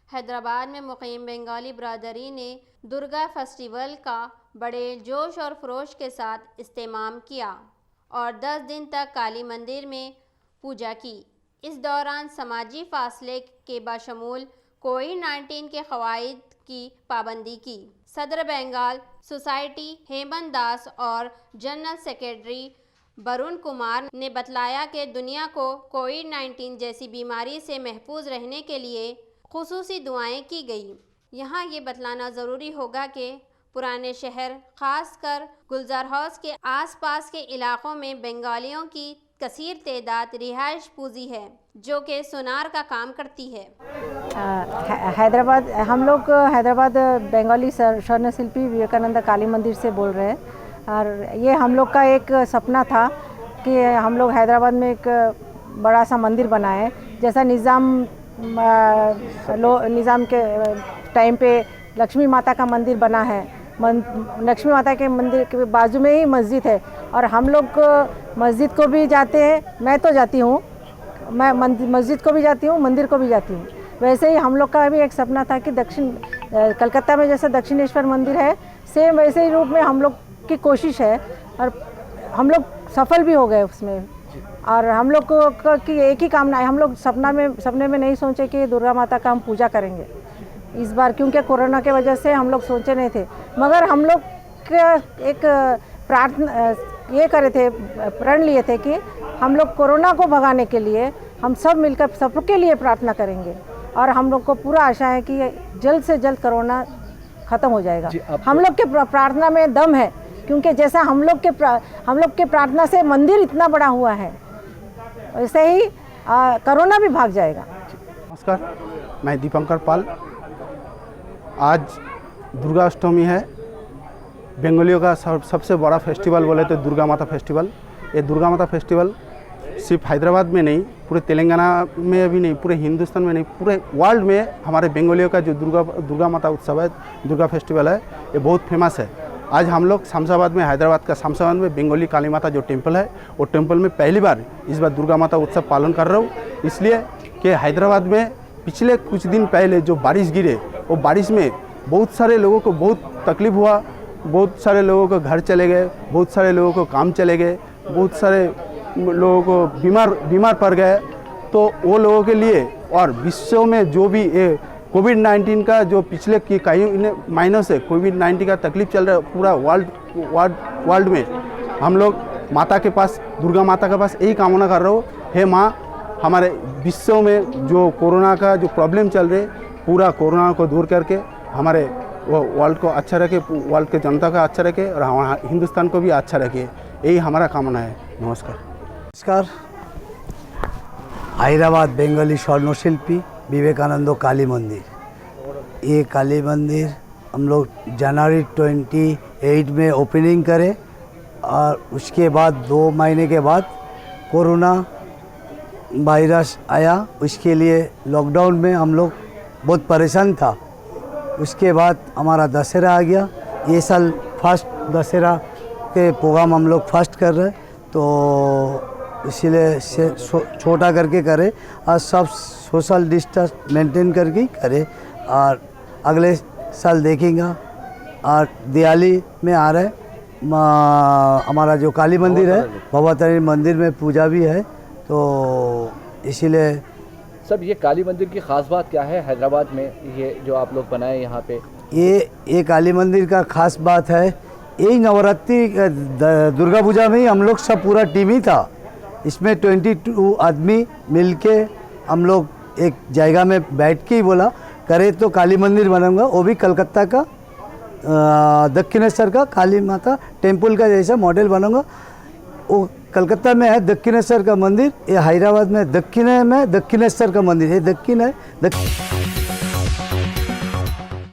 हैदराबाद में मुकीम बंगाली बरादरी ने दुर्गा फेस्टिवल का बड़े जोश और खरोश के साथ इस्तेमाम किया और 10 दिन तक काली मंदिर में पूजा की। इस दौरान समाजी फासले के बशमूल कोविड-19 के क़वाइद की पाबंदी की। सदर बंगाल सोसाइटी हेमंत दास और जनरल सेक्रेटरी वरुण कुमार ने बतलाया कि दुनिया को कोविड-19 जैसी बीमारी से महफूज रहने के लिए खुसूसी दुआएं की गई। यहाँ ये बतलाना ज़रूरी होगा कि पुराने शहर ख़ासकर गुलजार हाउस के आसपास के इलाक़ों में बंगालियों की कसीर तादाद रिहाइश पूजी है जो कि सोनार का काम करती है। हैदराबाद हम लोग हैदराबाद बंगाली स्वर्ण शिल्पी विवेकानंद काली मंदिर से बोल रहे हैं और ये हम लोग का एक सपना था कि हम लोग हैदराबाद में एक बड़ा सा मंदिर बनाए। जैसा निज़ाम के टाइम पे लक्ष्मी माता का मंदिर बना है। लक्ष्मी माता के मंदिर के बाजू में ही मस्जिद है और हम लोग मस्जिद को भी जाते हैं। मैं तो जाती हूँ, मैं मस्जिद को भी जाती हूँ, मंदिर को भी जाती हूँ। वैसे ही हम लोग का भी एक सपना था कि कलकत्ता में जैसे दक्षिणेश्वर मंदिर है सेम वैसे ही रूप में हम लोग की कोशिश है और हम लोग सफल भी हो गए उसमें। और हम लोग को की एक ही कामना है, हम लोग सपने में नहीं सोचे कि दुर्गा माता का हम पूजा करेंगे इस बार, क्योंकि कोरोना के वजह से हम लोग सोचे नहीं थे। मगर हम लोग एक प्रार्थना ये करे थे, प्रण लिए थे कि हम लोग कोरोना को भगाने के लिए हम सब मिलकर सबके लिए प्रार्थना करेंगे और हम लोग को पूरा आशा है कि जल्द से जल्द कोरोना ख़त्म हो जाएगा। हम लोग के प्रार्थना में दम है, क्योंकि जैसा हम लोग के प्रार्थना से मंदिर इतना बड़ा हुआ है वैसे ही कोरोना भी भाग जाएगा। नमस्कार, मैं दीपंकर पाल। आज दुर्गा अष्टमी है। बंगालियों का सबसे बड़ा फेस्टिवल बोले तो दुर्गा माता फेस्टिवल। ये दुर्गा माता फेस्टिवल सिर्फ हैदराबाद में नहीं, पूरे तेलंगाना में भी नहीं, पूरे हिंदुस्तान में नहीं, पूरे वर्ल्ड में हमारे बंगालियों का जो दुर्गा माता उत्सव है, दुर्गा फेस्टिवल है, ये बहुत फेमस है। आज हम लोग शमशाबाद में, हैदराबाद का शमशाबाद में बंगाली काली माता जो टेम्पल है, वो टेम्पल में पहली बार इस बार दुर्गा माता उत्सव पालन कर रहा हूँ। इसलिए कि हैदराबाद में पिछले कुछ दिन पहले जो बारिश गिरे, वो बारिश में बहुत सारे लोगों को बहुत तकलीफ़ हुआ, बहुत सारे लोगों को घर चले गए, बहुत सारे लोगों को काम चले गए, बहुत सारे लोगों को बीमार पड़ गए। तो वो लोगों के लिए और विश्व में जो भी कोविड-19 का जो पिछले कई महीनों से कोविड-19 का तकलीफ चल रहा है पूरा वर्ल्ड में, हम लोग माता के पास, दुर्गा माता के पास यही कामना कर रहा हूँ, हे माँ, हमारे विश्व में जो कोरोना का जो प्रॉब्लम चल रहे, पूरा कोरोना को दूर करके हमारे वर्ल्ड को अच्छा रखे, वर्ल्ड के जनता का अच्छा रखे और हमारा हिंदुस्तान को भी अच्छा रखे, यही हमारा कामना है। नमस्कार। हैदराबाद बंगाली स्वर्ण शिल्पी विवेकानंद काली मंदिर। ये काली मंदिर हम लोग जनवरी 28 में ओपनिंग करे और उसके बाद 2 महीने के बाद कोरोना वायरस आया। उसके लिए लॉकडाउन में हम लोग बहुत परेशान था। उसके बाद हमारा दशहरा आ गया। ये साल फर्स्ट दशहरा के प्रोग्राम हम लोग फर्स्ट कर रहे, तो इसीलिए छोटा करके करे और सब सोशल डिस्टेंस मेंटेन करके करे और अगले साल देखेंगे। और दिवाली में आ रहे हमारा जो काली मंदिर है, भवातारिणी मंदिर में पूजा भी है, तो इसीलिए सब ये काली मंदिर की ख़ास बात क्या है हैदराबाद में, ये जो आप लोग बनाए यहाँ पे? ये काली मंदिर का ख़ास बात है, यही नवरात्रि दुर्गा पूजा में ही हम लोग सब पूरा टीम ही था। इसमें 22 आदमी मिलके हम लोग एक जगह में बैठ के ही बोला करे तो काली मंदिर बनाऊंगा, वो भी कलकत्ता का दक्षिणेश्वर का काली माता टेम्पल का जैसा मॉडल बनाऊंगा। वो कलकत्ता में है दक्षिणेश्वर का मंदिर, ये हैदराबाद में दक्षिणेश्वर का मंदिर, ये दक्षिण है।